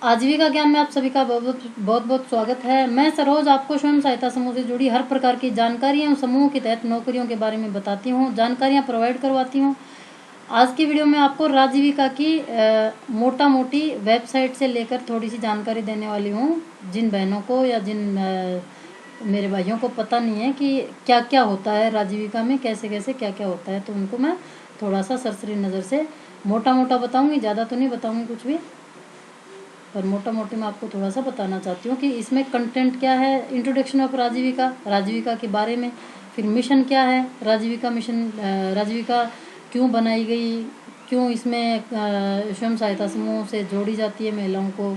आजीविका ज्ञान में आप सभी का बहुत बहुत स्वागत है। मैं सरोज आपको स्वयं सहायता समूह से जुड़ी हर प्रकार की जानकारी एवं समूह के तहत नौकरियों के बारे में बताती हूँ, जानकारियाँ प्रोवाइड करवाती हूँ। आज की वीडियो में आपको आजीविका की मोटा मोटी वेबसाइट से लेकर थोड़ी सी जानकारी देने वाली हूँ। जिन बहनों को या जिन मेरे भाइयों को पता नहीं है कि क्या क्या होता है आजीविका में, कैसे कैसे क्या क्या होता है, तो उनको मैं थोड़ा सा सरसरी नज़र से मोटा मोटा बताऊँगी, ज़्यादा तो नहीं बताऊँगी कुछ भी, पर मोटा मोटी मैं आपको थोड़ा सा बताना चाहती हूँ कि इसमें कंटेंट क्या है। इंट्रोडक्शन ऑफ राजीविका के बारे में, फिर मिशन क्या है राजीविका मिशन, राजीविका क्यों बनाई गई, क्यों इसमें स्वयं सहायता समूह से जोड़ी जाती है महिलाओं को,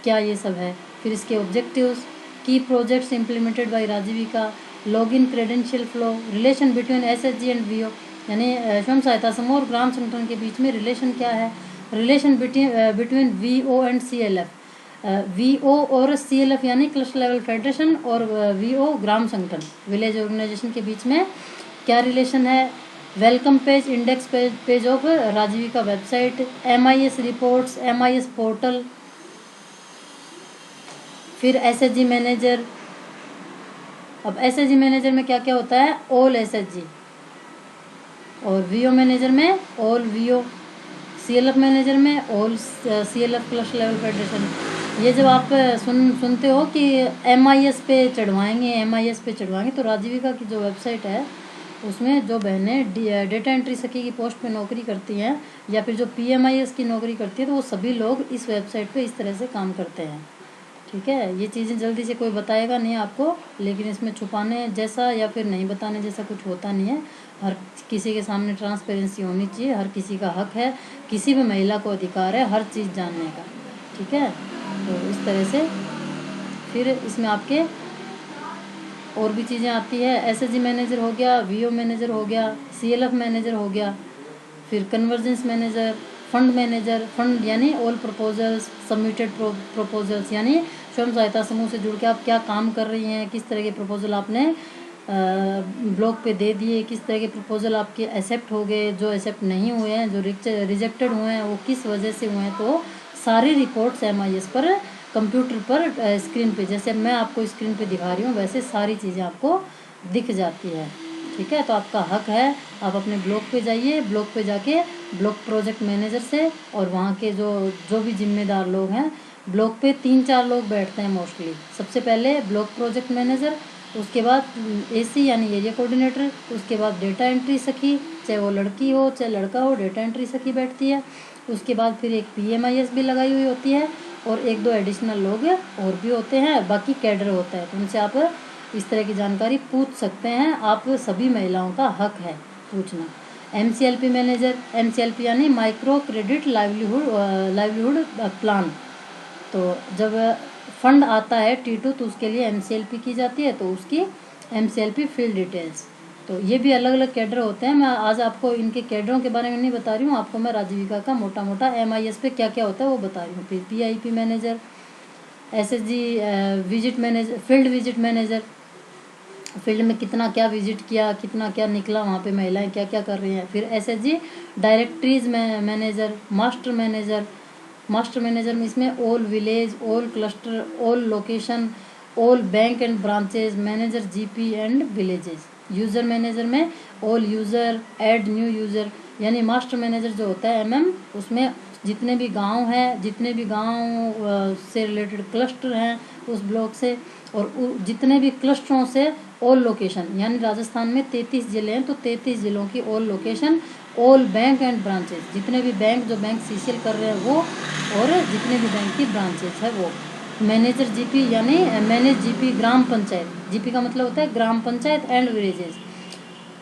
क्या ये सब है। फिर इसके ऑब्जेक्टिव्स, की projects implemented by Rajeevika, login credential flow, relation between SHG and VO, यानी स्वयं सहायता समूह और ग्राम संगठन के बीच में रिलेशन क्या है, relation between VO and CLF, VO और सीएलएफ यानी क्लस्टर लेवल फेडरेशन, और वीओ ग्राम संगठन विलेज ऑर्गेनाइजेशन के बीच में क्या रिलेशन है। Welcome page, index page of Rajeevika website, MIS reports, MIS portal, फिर एसएचजी मैनेजर। अब एसएचजी मैनेजर में क्या क्या होता है, ऑल एसएचजी, और वीओ मैनेजर में ऑल वीओ, सीएलएफ मैनेजर में all CLF cluster level federation. ये जब आप सुनते हो कि एमआईएस पे चढ़वाएंगे, तो राजीविका की जो वेबसाइट है उसमें जो बहनें डेटा एंट्री सखी की पोस्ट पे नौकरी करती हैं या फिर जो पीएमआईएस की नौकरी करती है, तो वो सभी लोग इस वेबसाइट पे इस तरह से काम करते हैं। ठीक है, ये चीज़ें जल्दी से कोई बताएगा नहीं आपको, लेकिन इसमें छुपाने जैसा या फिर नहीं बताने जैसा कुछ होता नहीं है। हर किसी के सामने ट्रांसपेरेंसी होनी चाहिए, हर किसी का हक है, किसी भी महिला को अधिकार है हर चीज़ जानने का। ठीक है, तो इस तरह से फिर इसमें आपके और भी चीज़ें आती है। एसएचजी मैनेजर हो गया, वीओ मैनेजर हो गया, सीएलएफ मैनेजर हो गया, फिर कन्वर्जेंस मैनेजर, फंड यानी ऑल प्रपोजल्स सबमिटेड प्रपोजल्स, यानी स्वयं सहायता समूह से जुड़ के आप क्या काम कर रही हैं, किस तरह के प्रपोजल आपने ब्लॉक पे दे दिए, किस तरह के प्रपोजल आपके एक्सेप्ट हो गए, जो एक्सेप्ट नहीं हुए हैं, जो रिजेक्टेड हुए हैं वो किस वजह से हुए हैं। तो सारी रिपोर्ट्स एमआईएस पर कंप्यूटर पर स्क्रीन पे, जैसे मैं आपको स्क्रीन पे दिखा रही हूँ वैसे सारी चीज़ें आपको दिख जाती है। ठीक है, तो आपका हक है, आप अपने ब्लॉक पे जाइए, ब्लॉक पे जाके ब्लॉक प्रोजेक्ट मैनेजर से और वहाँ के जो भी जिम्मेदार लोग हैं, ब्लॉक पे 3-4 लोग बैठते हैं मोस्टली। सबसे पहले ब्लॉक प्रोजेक्ट मैनेजर, उसके बाद एसी यानी एरिया कोऑर्डिनेटर, उसके बाद डेटा एंट्री सखी, चाहे वो लड़की हो चाहे लड़का हो, डेटा एंट्री सखी बैठती है। उसके बाद फिर एक पीएमआईएस भी लगाई हुई होती है और 1-2 एडिशनल लोग और भी होते हैं, बाकी कैडर होता है। तो उनसे आप इस तरह की जानकारी पूछ सकते हैं, आप सभी महिलाओं का हक है पूछना। एमसीएलपी मैनेजर, एमसीएलपी यानी माइक्रो क्रेडिट लाइवलीहुड प्लान, तो जब फंड आता है T2 तो उसके लिए एमसीएलपी की जाती है, तो उसकी एमसीएलपी फील्ड डिटेल्स। तो ये भी अलग अलग कैडर होते हैं। मैं आज आपको इनके कैडरों के बारे में नहीं बता रही हूँ, आपको मैं राजीविका का मोटा मोटा एमआईएस पे क्या क्या होता है वो बता रही हूँ। फिर PIP manager, SHG visit manager, field visit manager, field में कितना क्या विजिट किया, कितना क्या निकला, वहाँ पे महिलाएं क्या क्या कर रही हैं। फिर SHG directories manager, master manager में इसमें all village, all cluster, all location, all bank and branches manager, GP and villages. User manager में all user, add new user, यानी मास्टर मैनेजर जो होता है एमएम, उसमें जितने भी गांव हैं, जितने भी गांव से रिलेटेड क्लस्टर हैं उस ब्लॉक से, और जितने भी क्लस्टरों से ऑल लोकेशन, यानी राजस्थान में 33 जिले हैं तो 33 जिलों की all location, all bank and branches, जितने भी बैंक जो बैंक सीसीएल कर रहे हैं वो, और जितने भी बैंक की ब्रांचेस है वो। मैनेजर जीपी यानी मैनेज जीपी ग्राम पंचायत, जीपी का मतलब होता है ग्राम पंचायत एंड विलेजेस,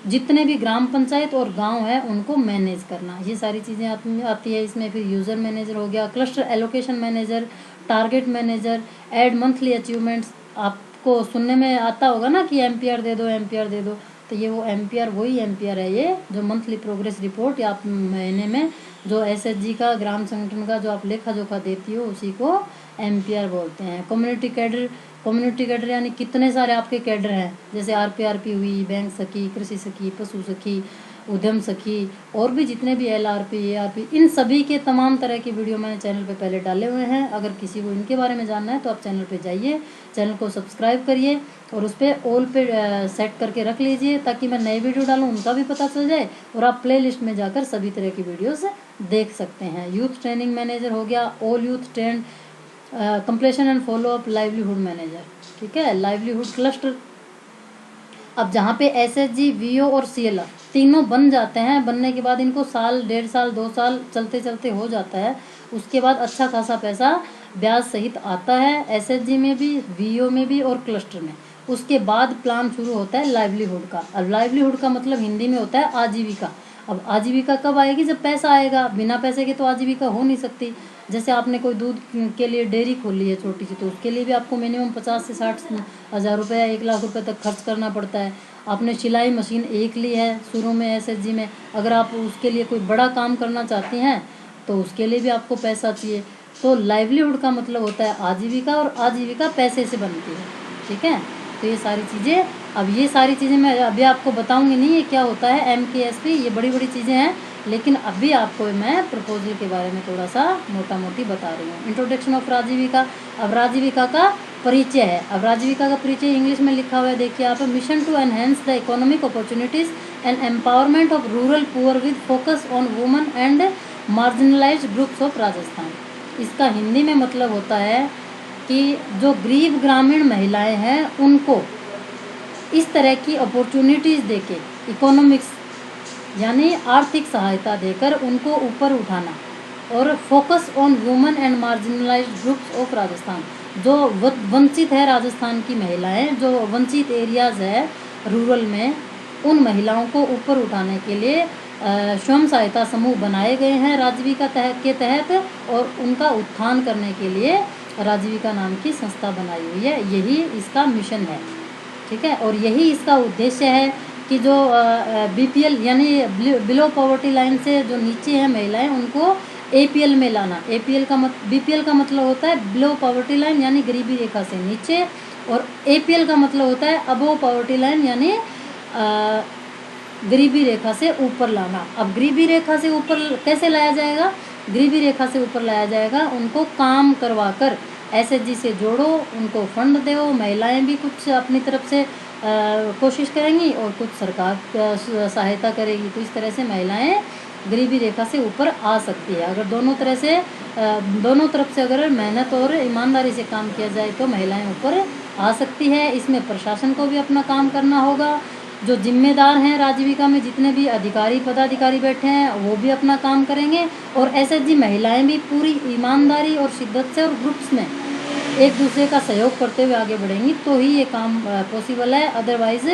जितने भी ग्राम पंचायत और गांव है उनको मैनेज करना, ये सारी चीज़ें आती है इसमें। फिर यूज़र मैनेजर हो गया, cluster allocation manager, target manager, add monthly achievements. आपको सुनने में आता होगा ना कि एमपीआर दे दो, एमपीआर दे दो, तो ये वो एमपीआर, वही एमपीआर है ये, जो मंथली प्रोग्रेस रिपोर्ट या आप महीने में जो एसएचजी का ग्राम संगठन का जो आप लेखा जोखा देती हो उसी को एमपीआर बोलते हैं। कम्युनिटी कैडर यानी कितने सारे आपके कैडर हैं, जैसे आरपीआरपी हुई, बैंक सखी, कृषि सखी, पशु सखी, उद्यम सखी और भी जितने भी LRP ARP इन सभी के तमाम तरह की वीडियो मैंने चैनल पे पहले डाले हुए हैं। अगर किसी को इनके बारे में जानना है तो आप चैनल पे जाइए, चैनल को सब्सक्राइब करिए और उस पर ऑल पे सेट करके रख लीजिए ताकि मैं नई वीडियो डालूँ उनका भी पता चल जाए और आप प्ले लिस्ट में जाकर सभी तरह की वीडियोज़ देख सकते हैं। यूथ ट्रेनिंग मैनेजर हो गया, all youth trend, completion and follow up, livelihood manager, ठीक है, लाइवलीहुड क्लस्टर। अब जहाँ पे SHG, VO और CLR तीनों बन जाते हैं, बनने के बाद इनको साल, 1.5 साल, 2 साल चलते चलते हो जाता है, उसके बाद अच्छा खासा पैसा ब्याज सहित आता है SHG में भी, VO में भी और क्लस्टर में। उसके बाद प्लान शुरू होता है लाइवलीहुड का। अब लाइवलीहुड का मतलब हिंदी में होता है आजीविका। अब आजीविका कब आएगी? जब पैसा आएगा। बिना पैसे के तो आजीविका हो नहीं सकती। जैसे आपने कोई दूध के लिए डेयरी खोल ली है छोटी सी, तो उसके लिए भी आपको मिनिमम 50 से 60 हज़ार रुपये या 1 लाख रुपए तक खर्च करना पड़ता है। आपने सिलाई मशीन एक ली है शुरू में SHG में, अगर आप उसके लिए कोई बड़ा काम करना चाहती हैं तो उसके लिए भी आपको पैसा चाहिए। तो लाइवलीहुड का मतलब होता है आजीविका, और आजीविका पैसे से बनती है, ठीक है। तो ये सारी चीज़ें, अब ये सारी चीज़ें मैं अभी आपको बताऊंगी नहीं ये क्या होता है MKSP, ये बड़ी बड़ी चीज़ें हैं, लेकिन अभी आपको मैं प्रपोजल के बारे में थोड़ा सा मोटा मोटी बता रही हूँ। Introduction of Rajeevika. अब राजीविका का परिचय है। अब राजीविका का परिचय इंग्लिश में लिखा हुआ है, देखिए आप, mission to enhance the economic opportunities and empowerment of rural poor with focus on women and marginalised groups of Rajasthan. इसका हिंदी में मतलब होता है कि जो गरीब ग्रामीण महिलाएं हैं उनको इस तरह की अपॉर्चुनिटीज़ देके, इकोनॉमिक्स यानी आर्थिक सहायता देकर उनको ऊपर उठाना, और focus on women and marginalised groups of Rajasthan. जो वंचित है राजस्थान की महिलाएं, जो वंचित एरियाज़ है रूरल में, उन महिलाओं को ऊपर उठाने के लिए स्वयं सहायता समूह बनाए गए हैं राजीविका के तहत, और उनका उत्थान करने के लिए राजीविका नाम की संस्था बनाई हुई है। यही इसका मिशन है, ठीक है। और यही इसका उद्देश्य है कि जो BPL यानी बिलो पॉवर्टी लाइन से जो नीचे है महिलाएं, उनको APL में लाना। BPL का मतलब होता है बिलो पॉवर्टी लाइन यानी गरीबी रेखा से नीचे, और APL का मतलब होता है अबव पॉवर्टी लाइन यानी गरीबी रेखा से ऊपर लाना। अब गरीबी रेखा से ऊपर कैसे लाया जाएगा? गरीबी रेखा से ऊपर लाया जाएगा उनको काम करवाकर, SHG से जोड़ो, उनको फंड दो, महिलाएं भी कुछ अपनी तरफ से कोशिश करेंगी और कुछ सरकार सहायता करेगी। तो इस तरह से महिलाएं गरीबी रेखा से ऊपर आ सकती है। अगर दोनों तरफ से अगर मेहनत और ईमानदारी से काम किया जाए तो महिलाएं ऊपर आ सकती है। इसमें प्रशासन को भी अपना काम करना होगा। जो जिम्मेदार हैं राजीविका में, जितने भी अधिकारी पदाधिकारी बैठे हैं, वो भी अपना काम करेंगे, और SHG महिलाएं भी पूरी ईमानदारी और शिद्दत से और ग्रुप्स में एक दूसरे का सहयोग करते हुए आगे बढ़ेंगी, तो ही ये काम पॉसिबल है, अदरवाइज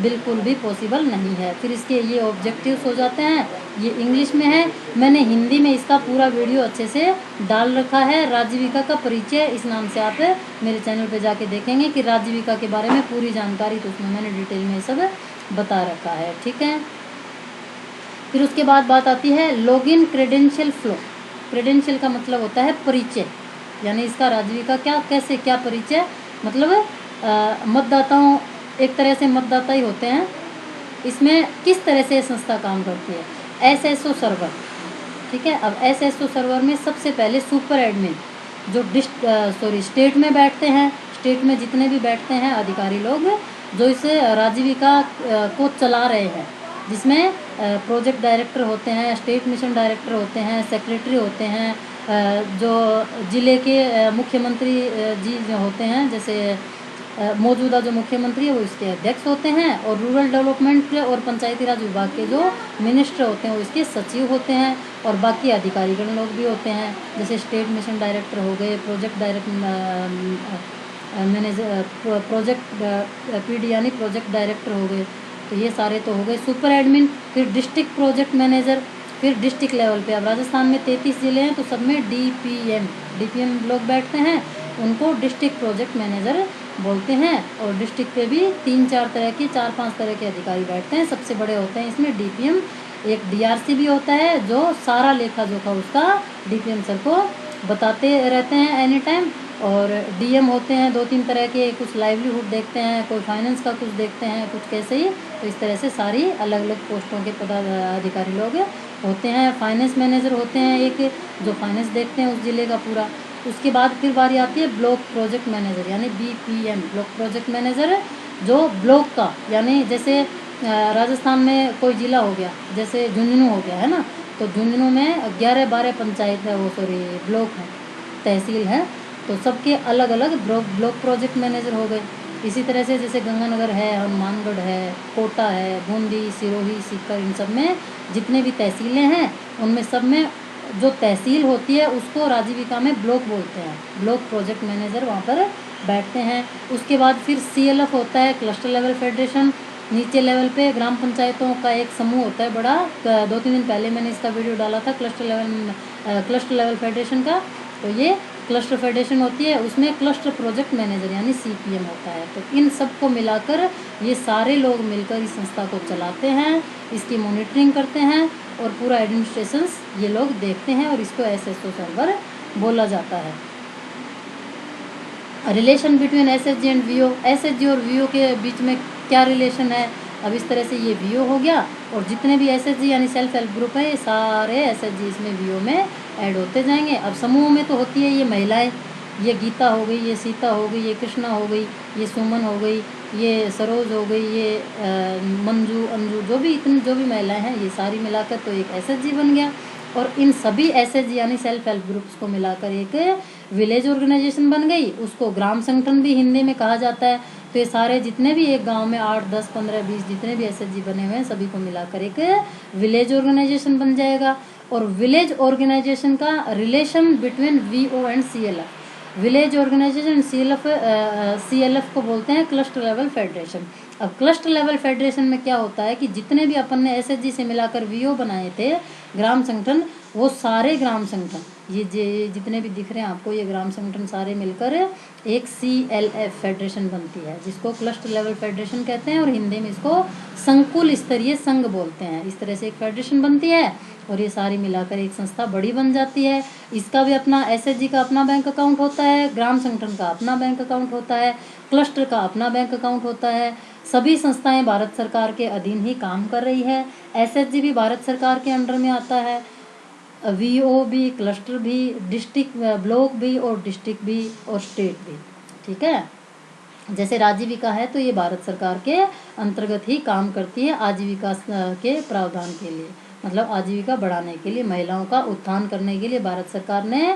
बिल्कुल भी पॉसिबल नहीं है। फिर इसके ये ऑब्जेक्टिव्स हो जाते हैं, ये इंग्लिश में है, मैंने हिंदी में इसका पूरा वीडियो अच्छे से डाल रखा है। राजीविका का परिचय इस नाम से आप मेरे चैनल पे जाके देखेंगे कि राजीविका के बारे में पूरी जानकारी, तो उसमें मैंने डिटेल में सब बता रखा है, ठीक है। फिर उसके बाद बात आती है लॉगिन क्रेडेंशियल फ्लो। क्रेडेंशियल का मतलब होता है परिचय, यानी इसका राजीविका क्या परिचय, मतलब मतदाताओं, एक तरह से मतदाता ही होते हैं। इसमें किस तरह से संस्था काम करती है? SSO सर्वर, ठीक है। अब SSO सर्वर में सबसे पहले सुपर एडमिन जो स्टेट में बैठते हैं, स्टेट में जितने भी बैठते हैं अधिकारी लोग जो इस राजीविका को चला रहे हैं, जिसमें प्रोजेक्ट डायरेक्टर होते हैं, स्टेट मिशन डायरेक्टर होते हैं, सेक्रेटरी होते हैं, जो ज़िले के मुख्यमंत्री जी जो होते हैं, जैसे मौजूदा जो मुख्यमंत्री है वो इसके अध्यक्ष होते हैं, और रूरल डेवलपमेंट और पंचायती राज विभाग के जो मिनिस्टर होते हैं वो इसके सचिव होते हैं, और बाकी अधिकारीगण लोग भी होते हैं, जैसे स्टेट मिशन डायरेक्टर हो गए, प्रोजेक्ट मैनेजर, प्रोजेक्ट PD यानी प्रोजेक्ट डायरेक्टर हो गए। तो ये सारे तो हो गए सुपर एडमिन। फिर डिस्ट्रिक्ट प्रोजेक्ट मैनेजर, फिर डिस्ट्रिक्ट लेवल पे, अब राजस्थान में 33 ज़िले हैं तो सब में DPM लोग बैठते हैं, उनको डिस्ट्रिक्ट प्रोजेक्ट मैनेजर बोलते हैं। और डिस्ट्रिक्ट पे भी 4-5 तरह के अधिकारी बैठते हैं। सबसे बड़े होते हैं इसमें DPM, एक DRC भी होता है जो सारा लेखा जोखा उसका DPM सर को बताते रहते हैं एनी टाइम, और डीएम होते हैं 2-3 तरह के, कुछ लाइवलीहुड देखते हैं, कोई फाइनेंस का कुछ देखते हैं, कुछ कैसे ही। तो इस तरह से सारी अलग अलग पोस्टों के पदाधिकारी लोग होते हैं। फाइनेंस मैनेजर होते हैं एक, जो फाइनेंस देखते हैं उस ज़िले का पूरा। उसके बाद फिर बारी आती है ब्लॉक प्रोजेक्ट मैनेजर यानी BPM, ब्लॉक प्रोजेक्ट मैनेजर, जो ब्लॉक का यानी जैसे राजस्थान में कोई ज़िला हो गया, जैसे झुंझुनू हो गया है ना, तो झुंझुनू में 11-12 पंचायत है, वो सॉरी ब्लॉक है, तहसील है, तो सबके अलग अलग ब्लॉक प्रोजेक्ट मैनेजर हो गए। इसी तरह से जैसे गंगानगर है, हनुमानगढ़ है, कोटा है, बूंदी, सिरोही, सीकर, इन सब में जितने भी तहसीलें हैं उनमें सब में जो तहसील होती है उसको राजीविका में ब्लॉक बोलते हैं। ब्लॉक प्रोजेक्ट मैनेजर वहाँ पर बैठते हैं। उसके बाद फिर CLF होता है, क्लस्टर लेवल फेडरेशन। नीचे लेवल पे ग्राम पंचायतों का एक समूह होता है बड़ा, 2-3 दिन पहले मैंने इसका वीडियो डाला था क्लस्टर लेवल फेडरेशन का। तो ये क्लस्टर फेडरेशन होती है, उसमें क्लस्टर प्रोजेक्ट मैनेजर यानी CPM होता है। तो इन सब को मिलाकर ये सारे लोग मिलकर इस संस्था को चलाते हैं, इसकी मॉनिटरिंग करते हैं और पूरा एडमिनिस्ट्रेशन ये लोग देखते हैं, और इसको SSO सर्वर बोला जाता है। Relation between SHG and VO, SHG और VO के बीच में क्या रिलेशन है? अब इस तरह से ये VO हो गया, और जितने भी SHG यानी सेल्फ हेल्प ग्रुप है, ये सारे SHG इसमें VO में ऐड होते जाएंगे। अब समूह में तो होती है ये महिलाएं, ये गीता हो गई, ये सीता हो गई, ये कृष्णा हो गई, ये सुमन हो गई, ये सरोज हो गई, ये मंजू, अंजू, जो भी महिलाएं हैं, ये सारी मिलाकर तो एक SHG बन गया। और इन सभी SHG यानी सेल्फ हेल्प ग्रुप्स को मिलाकर एक विलेज ऑर्गेनाइजेशन बन गई, उसको ग्राम संगठन भी हिंदी में कहा जाता है। तो ये सारे जितने भी एक गांव में 8, 10, 15, 20 जितने भी SHG बने हुए हैं, सभी को मिलाकर एक विलेज ऑर्गेनाइजेशन बन जाएगा। और विलेज ऑर्गेनाइजेशन का relation between VO and CLF, village organisation CLF को बोलते हैं क्लस्टर लेवल फेडरेशन। अब क्लस्टर लेवल फेडरेशन में क्या होता है कि जितने भी अपन ने SHG से मिलाकर VO बनाए थे ग्राम संगठन, वो सारे ग्राम संगठन ये जितने भी दिख रहे हैं आपको, ये ग्राम संगठन सारे मिलकर एक CLF फेडरेशन बनती है, जिसको क्लस्टर लेवल फेडरेशन कहते हैं, और हिंदी में इसको संकुल स्तरीय संघ बोलते हैं। इस तरह से एक फेडरेशन बनती है और ये सारी मिलाकर एक संस्था बड़ी बन जाती है। इसका भी अपना SHG का अपना बैंक अकाउंट होता है, ग्राम संगठन का अपना बैंक अकाउंट होता है, क्लस्टर का अपना बैंक अकाउंट होता है। सभी संस्थाएं भारत सरकार के अधीन ही काम कर रही है। SHG भी भारत सरकार के अंडर में आता है, VO भी, क्लस्टर भी, डिस्ट्रिक्ट ब्लॉक भी, और डिस्ट्रिक्ट भी, और स्टेट भी। ठीक है, जैसे राजीविका है तो ये भारत सरकार के अंतर्गत ही काम करती है, आजीविका के प्रावधान के लिए, मतलब आजीविका बढ़ाने के लिए, महिलाओं का उत्थान करने के लिए भारत सरकार ने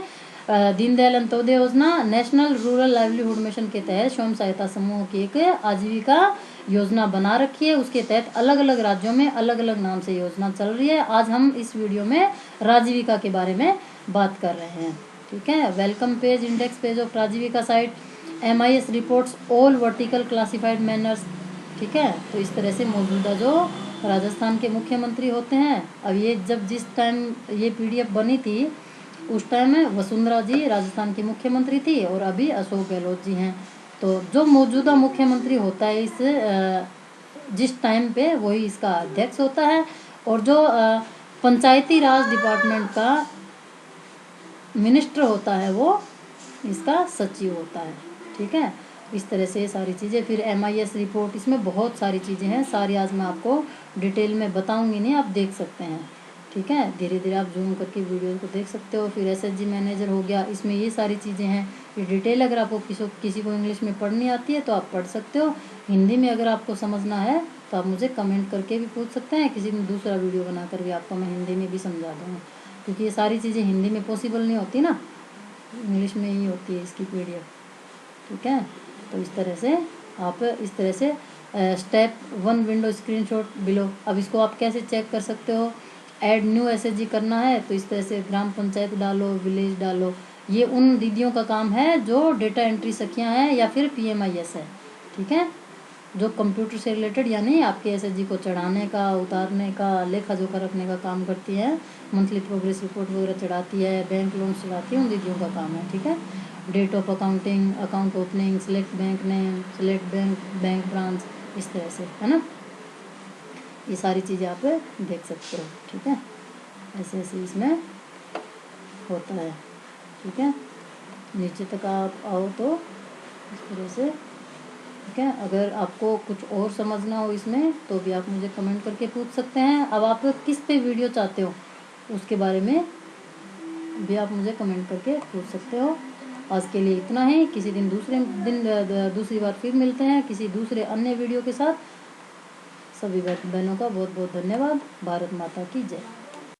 दीनदयाल अंत्योदय योजना, नेशनल रूरल लाइवलीहुड मिशन के तहत स्वयं सहायता समूह की एक आजीविका योजना बना रखी है। उसके तहत अलग अलग राज्यों में अलग अलग नाम से योजना चल रही है। आज हम इस वीडियो में राजीविका के बारे में बात कर रहे हैं। ठीक है, welcome page, index page of Rajeevika site, MIS reports all vertical classified manners. ठीक है, तो इस तरह से मौजूदा जो राजस्थान के मुख्यमंत्री होते हैं, अब ये जिस टाइम ये PDF बनी थी उस टाइम में वसुंधरा जी राजस्थान की मुख्यमंत्री थी, और अभी अशोक गहलोत जी हैं। तो जो मौजूदा मुख्यमंत्री होता है जिस टाइम पे, वही इसका अध्यक्ष होता है, और जो पंचायती राज डिपार्टमेंट का मिनिस्टर होता है वो इसका सचिव होता है। ठीक है, इस तरह से सारी चीज़ें। फिर MIS रिपोर्ट, इसमें बहुत सारी चीज़ें हैं, सारी आज मैं आपको डिटेल में बताऊंगी नहीं, आप देख सकते हैं। ठीक है, धीरे धीरे आप जूम करके वीडियो को देख सकते हो। फिर SHG मैनेजर हो गया, इसमें ये सारी चीज़ें हैं, ये डिटेल अगर आपको किसी को इंग्लिश में पढ़नी आती है तो आप पढ़ सकते हो। हिंदी में अगर आपको समझना है तो आप मुझे कमेंट करके भी पूछ सकते हैं, किसी दिन दूसरा वीडियो बनाकर भी आपको मैं हिंदी में भी समझा दूँगा, क्योंकि ये सारी चीज़ें हिंदी में पॉसिबल नहीं होती ना, इंग्लिश में ही होती है इसकी PDF। ठीक है, तो इस तरह से आप स्टेप 1 विंडो स्क्रीनशॉट बिलो। अब इसको आप कैसे चेक कर सकते हो? ऐड न्यू SHG करना है तो इस तरह से ग्राम पंचायत डालो, विलेज डालो। ये उन दीदियों का काम है जो डेटा एंट्री सखियां हैं या फिर PMIS है। ठीक है, जो कंप्यूटर से रिलेटेड यानी आपके SHG को चढ़ाने का, उतारने का, लेखा जोखा रखने का काम करती है, मंथली प्रोग्रेस रिपोर्ट वगैरह चढ़ाती है, बैंक लोन चढ़ाती है, उन दीदियों का काम है। ठीक है, date of accounting, account opening, select bank name, select bank branch, इस तरह से, है ना, ये सारी चीज़ें आप देख सकते हो। ठीक है, ऐसे ऐसे इसमें होता है। ठीक है, नीचे तक आप आओ तो इस तरह से, ठीक है। अगर आपको कुछ और समझना हो इसमें तो भी आप मुझे कमेंट करके पूछ सकते हैं। अब आप किस पे वीडियो चाहते हो उसके बारे में भी आप मुझे कमेंट करके पूछ सकते हो। आज के लिए इतना ही, किसी दिन दूसरी बार फिर मिलते हैं किसी दूसरे अन्य वीडियो के साथ। सभी बहनों का बहुत बहुत धन्यवाद। भारत माता की जय।